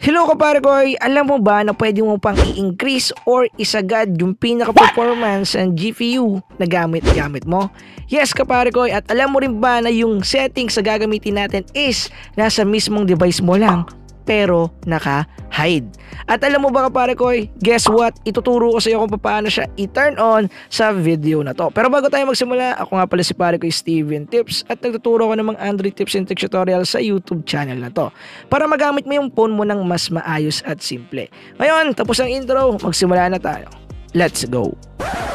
Hello kapare ko, alam mo ba na pwede mo pang i-increase or isagad yung pinaka-performance ng GPU na gamit mo? Yes kapare ko, at alam mo rin ba na yung settings sa gagamitin natin is nasa mismong device mo lang pero naka-hide. At alam mo ba kapare ko, guess what? Ituturo ko sa iyo kung paano siya i-turn on sa video na to. Pero bago tayo magsimula, ako nga pala si pare ko Steven Tips at nagtuturo ko ng mga Android tips and tricks tutorial sa YouTube channel na to para magamit mo yung phone mo ng mas maayos at simple. Ngayon, tapos ang intro, magsimula na tayo. Let's go!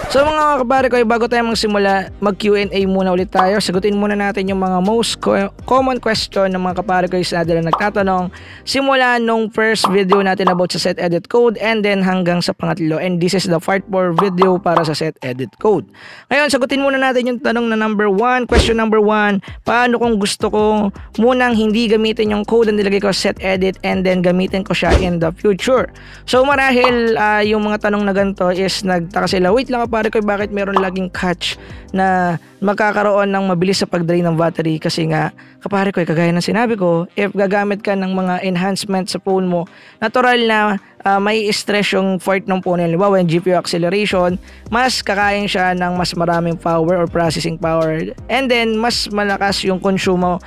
So mga kapare ko, bago tayo magsimula, mag Q&A muna ulit tayo. Sagutin muna natin yung mga most common question ng mga kapare ko na nagtatanong simula nung first video natin about sa set edit code and then hanggang sa pangatlo. And this is the part 4 video para sa set edit code. Ngayon, sagutin muna natin yung tanong na number 1. Question number 1, paano kung gusto ko munang hindi gamitin yung code na nilagay ko sa set edit and then gamitin ko siya in the future? So marahil yung mga tanong na ganito is nagtaka sila, wait lang kapare ko, bakit meron laging catch na magkakaroon ng mabilis sa pag-drain ng battery? Kasi nga kapare ko, kagaya ng sinabi ko, if gagamit ka ng mga enhancement sa phone mo, natural na may stress yung port ng phone. Halimbawa yung GPU acceleration, mas kakain siya ng mas maraming power or processing power, and then mas malakas yung consume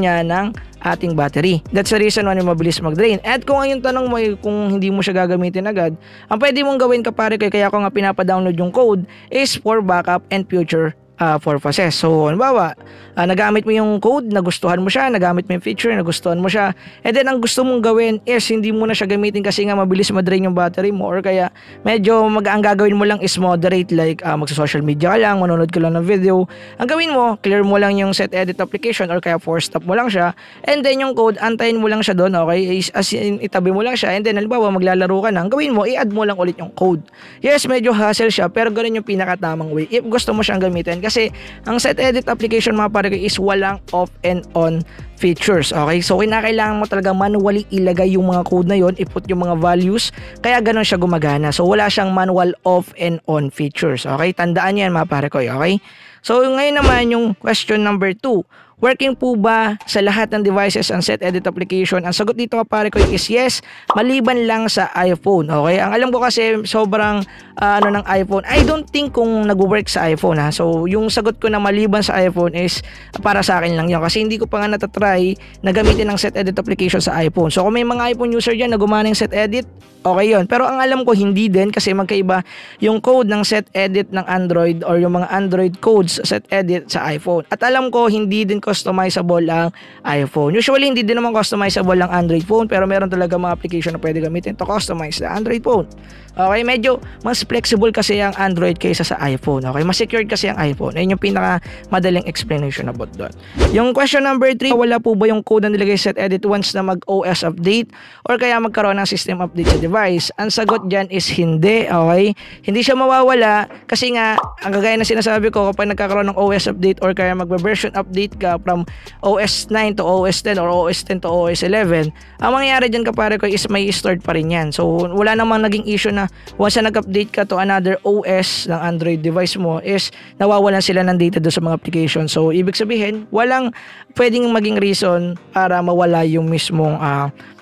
niya ng ating battery. That's the reason why mabilis mag-drain. At kung yung tanong mo kung hindi mo siya gagamitin agad, ang pwede mong gawin kapare ko, kaya ako nga pinapadownload yung code, is for backup and future purposes. So, halimbawa, nagamit mo yung code, nagustuhan mo siya, nagamit mo yung feature, nagustuhan mo siya, and then ang gusto mong gawin is hindi mo na siya gamitin kasi nga mabilis madrain yung battery mo, or kaya medyo ang gagawin mo lang is moderate, like magsa-social media ka lang, manonood ka lang ng video. Ang gawin mo, clear mo lang yung set edit application or kaya force stop mo lang siya, and then yung code, antayin mo lang siya doon, okay? As in, itabi mo lang siya, and then halimbawa maglalaro ka na, ang gawin mo, i-add mo lang ulit yung code. Yes, medyo hassle siya, pero ganun yung pinakatamang way if gusto mo siyang gamitin. Kasi ang set edit application mga pare ko is walang off and on features. Okay? So kinakailangan mo talaga manually ilagay yung mga code na yon, i-put yung mga values, kaya ganun siya gumagana. So wala siyang manual off and on features. Okay? Tandaan yan mga pare ko. Okay? So ngayon naman yung question number 2. Working po ba sa lahat ng devices ang set edit application? Ang sagot dito kapare ko is yes, maliban lang sa iPhone. Okay? Ang alam ko kasi sobrang ng iPhone, I don't think kung nag-work sa iPhone ha. So yung sagot ko na maliban sa iPhone is para sa akin lang yun, kasi hindi ko pa nga natatry na gamitin ang set edit application sa iPhone. So kung may mga iPhone user dyan na gumana yung set edit, okay yun. Pero ang alam ko hindi din, kasi magkaiba yung code ng set edit ng Android or yung mga Android codes set edit sa iPhone. At alam ko hindi din customizable ang iPhone. Usually hindi din naman customizable ang Android phone, pero meron talaga mga application na pwede gamitin to customize the Android phone. Okay, medyo mas flexible kasi ang Android kaysa sa iPhone. Okay, mas secured kasi ang iPhone. Ayun yung pinaka madaling explanation about doon. Yung question number 3, wala po ba yung code na nilagay set edit once na mag-OS update or kaya magkaroon ng system update sa device? Ang sagot dyan is hindi. Okay, hindi siya mawawala kasi nga ang gagaya na sinasabi ko, kapag nagkakaroon ng OS update or kaya mag-version update ka from OS 9 to OS 10 or OS 10 to OS 11, ang mangyayari dyan kapare ko is may stored pa rin yan. So wala namang naging issue na once na nag-update ka to another OS ng Android device mo is nawawalan sila ng data doon sa mga application. So ibig sabihin, walang pwedeng maging reason para mawala yung mismong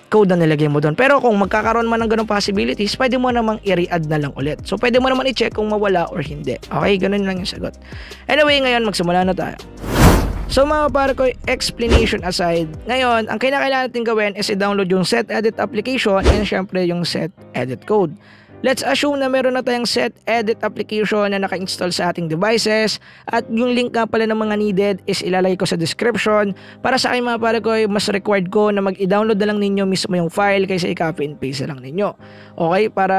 code na nilagay mo doon. Pero kung magkakaroon man ng ganung possibilities, pwede mo namang i-re-add na lang ulit. So pwede mo naman i-check kung mawala or hindi. Okay, ganun lang yung sagot. Anyway, ngayon magsimula na tayo. So mga pare ko, explanation aside, ngayon, ang kailangan natin gawin is i-download yung set edit application and syempre yung set edit code. Let's assume na meron na tayong set edit application na naka-install sa ating devices, at yung link nga pala ng mga needed is ilalagay ko sa description. Para sa akin mga pare ko, mas required ko na mag-i-download na lang ninyo mismo yung file kaysa i-copy and paste na lang ninyo. Okay, para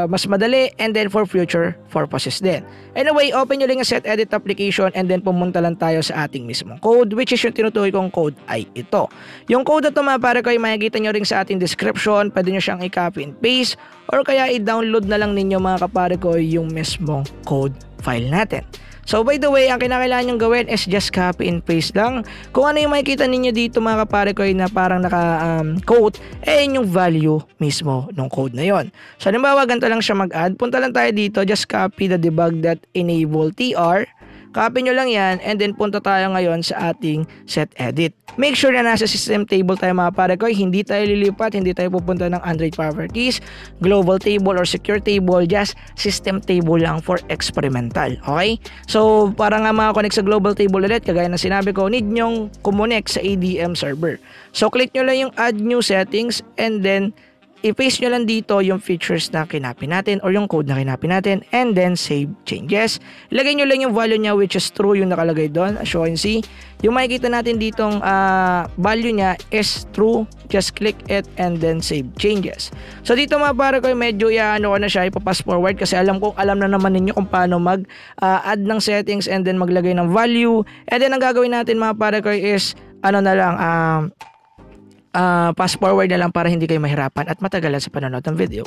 mas madali and then for future purposes din. Anyway, open nyo lang yung set edit application and then pumunta lang tayo sa ating mismong code, which is yung tinutukoy kong code ay ito. Yung code na ito mga pare ko ay makikita nyo rin sa ating description. Pwede nyo siyang i-copy and paste or kaya i-download na lang ninyo mga kapare ko yung mismong code file natin. So by the way, ang kinakailangan nyong gawin is just copy and paste lang. Kung ano yung makikita ninyo dito mga kapare ko na parang naka-quote, yun yung value mismo ng code na yon. So halimbawa ganito lang siya mag-add. Punta lang tayo dito, just copy the debug.enable tr Copy nyo lang yan and then punta tayo ngayon sa ating set edit. Make sure na nasa system table tayo mga pare ko. Hindi tayo lilipat, hindi tayo pupunta ng Android properties, global table or secure table, just system table lang for experimental. Okay? So para nga makakonect sa global table ulit, kagaya na sinabi ko, need nyong kumonect sa ADM server. So click nyo lang yung add new settings and then i-paste nyo lang dito yung features na kinapin natin or yung code na kinapin natin and then save changes. Ilagay nyo lang yung value nya which is true yung nakalagay doon. As you can see, yung makikita natin ditong value nya is true. Just click it and then save changes. So dito mga pare ko, medyo ko na siya, ipapass forward kasi alam na naman ninyo kung paano mag-add ng settings and then maglagay ng value. And then ang gagawin natin mga pare ko is fast forward na lang para hindi kayo mahirapan at matagalan sa panonood ng video.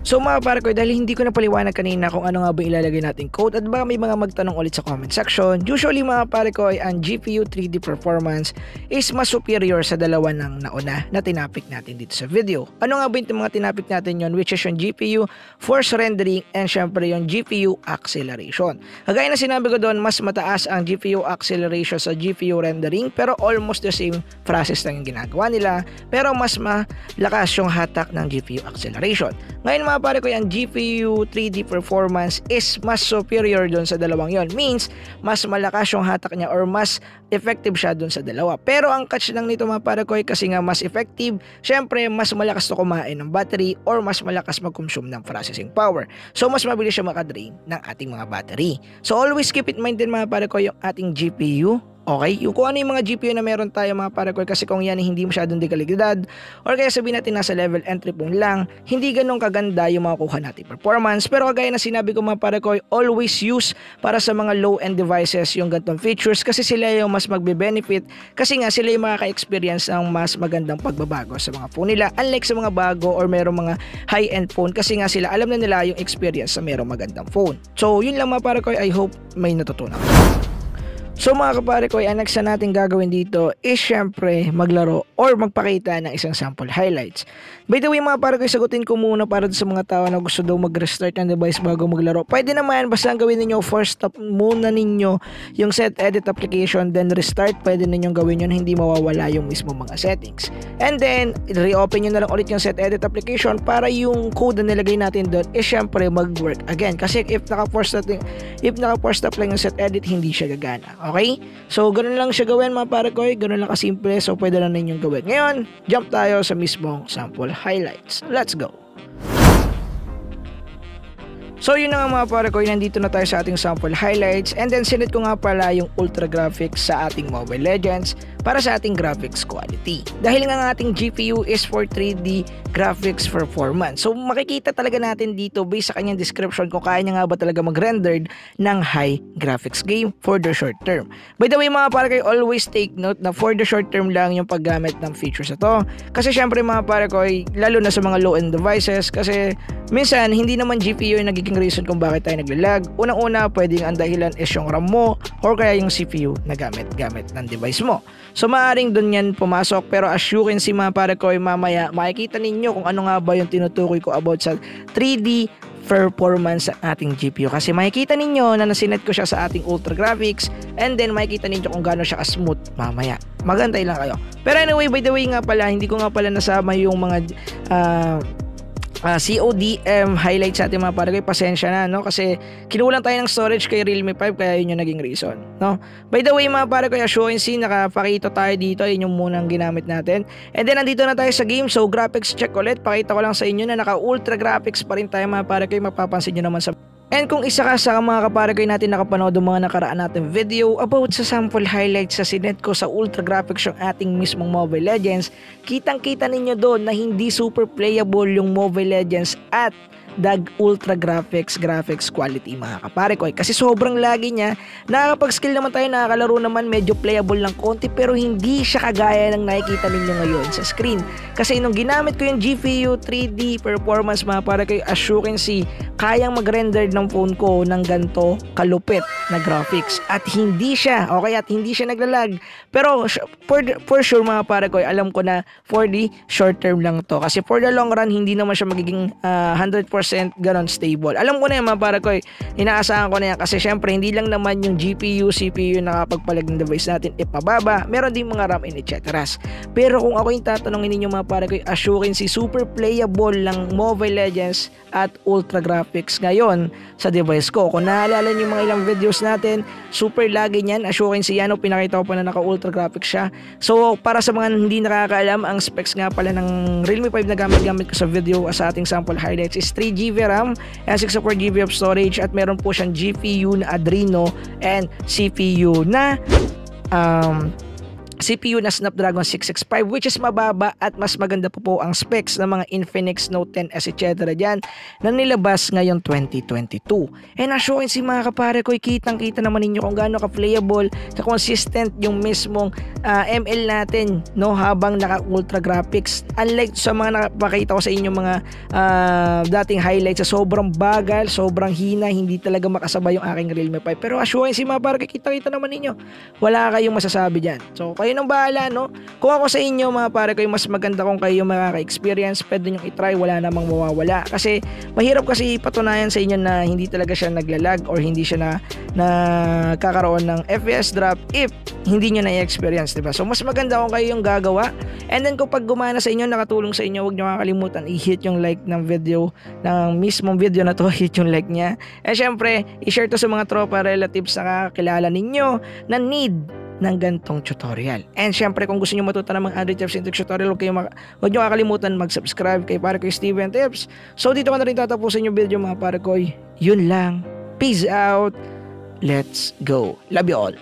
So mga pare ko, dahil hindi ko napaliwanag kanina kung ano nga ba ilalagay nating code at baka may mga magtanong ulit sa comment section, usually mga pare ko, ang GPU 3D performance is mas superior sa dalawa ng nauna na tinapik natin dito sa video. Ano nga ba yung mga tinapik natin yon, which is yung GPU force rendering and syempre yung GPU acceleration. Kagaya na sinabi ko doon, mas mataas ang GPU acceleration sa GPU rendering pero almost the same process lang yung ginagawa nila pero mas malakas yung hatak ng GPU acceleration. Ngayon mga pare ko, yung GPU 3D performance is mas superior doon sa dalawang yon. Means, mas malakas yung hatak niya or mas effective siya doon sa dalawa. Pero ang catch lang nito mga pare ko, kasi nga mas effective, syempre mas malakas to kumain ng battery or mas malakas mag-consume ng processing power. So mas mabilis siya makadrain ng ating mga battery. So always keep in mind din mga pare ko yung ating GPU. Okay, yung kung ano yung mga GPU na meron tayo mga pare ko, kasi kung yan hindi masyadong dekalidad or kaya sabihin natin nasa level entry pong lang, hindi ganun kaganda yung makukuha natin performance. Pero kagaya na sinabi ko mga pare ko, always use para sa mga low-end devices yung ganitong features kasi sila yung mas magbe-benefit kasi nga sila yung makaka-experience ng mas magandang pagbabago sa mga phone nila unlike sa mga bago or merong mga high-end phone kasi nga sila alam na nila yung experience sa merong magandang phone. So yun lang mga pare ko, I hope may natutunan. So mga kapare ko, ang next na natin gagawin dito is syempre maglaro or magpakita ng isang sample highlights. By the way mga pare ko, sagutin ko muna para sa mga tao na gusto daw mag-restart ng device bago maglaro. Pwede naman, basta ang gawin ninyo, first stop muna ninyo yung set edit application, then restart. Pwede ninyong gawin yun, hindi mawawala yung mismo mga settings. And then, reopen nyo na lang ulit yung set edit application para yung code na nilagay natin doon is syempre mag-work again. Kasi if naka-force stop lang yung set edit, hindi siya gagana. Okay? So, ganun lang siya gawin mga pare ko. Ganun lang kasimple. So, pwede lang ninyong gawin. Ngayon, jump tayo sa mismong sample highlights. Let's go! So yun na nga mga pare ko, nandito na tayo sa ating sample highlights and then sinet ko nga pala yung ultra graphics sa ating Mobile Legends para sa ating graphics quality. Dahil nga ang ating GPU is for 3D graphics performance. So makikita talaga natin dito based sa kanyang description kung kaya niya nga ba talaga mag-rendered ng high graphics game for the short term. By the way mga pare ko, always take note na for the short term lang yung paggamit ng features na to. Kasi syempre mga pare ko, lalo na sa mga low-end devices kasi minsan hindi naman GPU yung nagiging reason kung bakit tayo naglalag. Unang-una, pwedeng ang dahilan is yung RAM mo or kaya yung CPU na gamit ng device mo. So maaaring dun yan pumasok pero as you can see mga pare ko, mamaya makikita ninyo kung ano nga ba yung tinutukoy ko about sa 3D performance sa ating GPU kasi makikita ninyo na nasinet ko siya sa ating ultra graphics and then makikita ninyo kung gaano siya smooth mamaya. Magantay lang kayo. Pero anyway, by the way nga pala, hindi ko nga pala nasama yung mga CODM highlights sa ating mga pare ko, pasensya na no kasi kinulang tayo ng storage kay Realme 5 kaya yun yung naging reason no. By the way mga pare ko, as you can see nakapakita tayo dito, yun yung munang ginamit natin and then nandito na tayo sa game. So graphics check ulit, pakita ko lang sa inyo na naka ultra graphics pa rin tayo mga pare ko, mapapansin nyo naman sa and kung isa ka sa mga kapare ko natin nakapanood ng mga nakaraan natin video about sa sample highlights sa sinet ko sa ultra graphics yung ating mismong Mobile Legends, kitang-kita ninyo doon na hindi super playable yung Mobile Legends at ultra graphics quality mga kapare ko kasi sobrang lagi niya. Nakakapag-skill naman tayo, nakakalaro naman, medyo playable lang konti pero hindi siya kagaya ng nakikita ninyo ngayon sa screen kasi nung ginamit ko yung GPU 3D performance mga pare ko, as you can see, kayang mag-render ng phone ko ng ganto kalupit na graphics at hindi siya naglalag. Pero for sure mga pare ko, alam ko na for the short term lang to, kasi for the long run hindi naman siya magiging 100% ganon stable. Alam ko na yan mga pare ko, inaasahan ko na yan, kasi syempre hindi lang naman yung GPU, CPU nakapagpalag ng device natin ipababa, meron din mga RAM and etc. Pero kung ako yung tatanungin ninyo mga pare ko, assurance super playable lang Mobile Legends at ultra graphics ngayon sa device ko. Kung naalala niyo mga ilang videos natin, super lagi niyan, assurance yan, pinakita ko pa na naka ultra graphics siya. So para sa mga hindi nakakaalam, ang specs nga pala ng Realme 5 na gamit ko sa video sa ating sample highlights is 3GB RAM and 64GB of storage, at meron po siyang GPU na Adreno and CPU na Snapdragon 665, which is mababa at mas maganda po ang specs ng mga Infinix Note 10s etc. dyan na nilabas ngayong 2022. And assurance mga kapare ko, kitang-kita naman ninyo kung gaano ka-playable, ka-consistent yung mismong ML natin, no, habang naka-ultra graphics. Unlike sa mga napakita ko sa inyo mga dating highlights, sa sobrang bagal, sobrang hina, hindi talaga makasabay yung aking Realme 5. Pero assurance mga kapare ko, kita-kita naman ninyo, wala kayong masasabi dyan. So kayo nang bahala, no? Kung ako sa inyo mga pare ko, mas maganda kung kayo makaka-experience, pwede nyo i-try, wala namang mawawala. Kasi mahirap kasi patunayan sa inyo na hindi talaga siya naglalag or hindi siya kakaroon ng FPS drop if hindi nyo na-experience, diba? So mas maganda kung kayo yung gagawa. And then kung pag gumana sa inyo, nakatulong sa inyo, huwag nyo kakalimutan i-hit yung like ng video, ng mismong video na to, hit yung like nya. And syempre, i-share to sa mga tropa, relatives na kakilala ninyo na need ng gantong tutorial. And syempre, kung gusto nyo matuto ng mga Android tips and tutorial, huwag nyo kakalimutan mag-subscribe kay pare ko Steven Tips. So dito ko na rin tatapusin yung video mga pare ko. Yun lang. Peace out. Let's go. Love you all.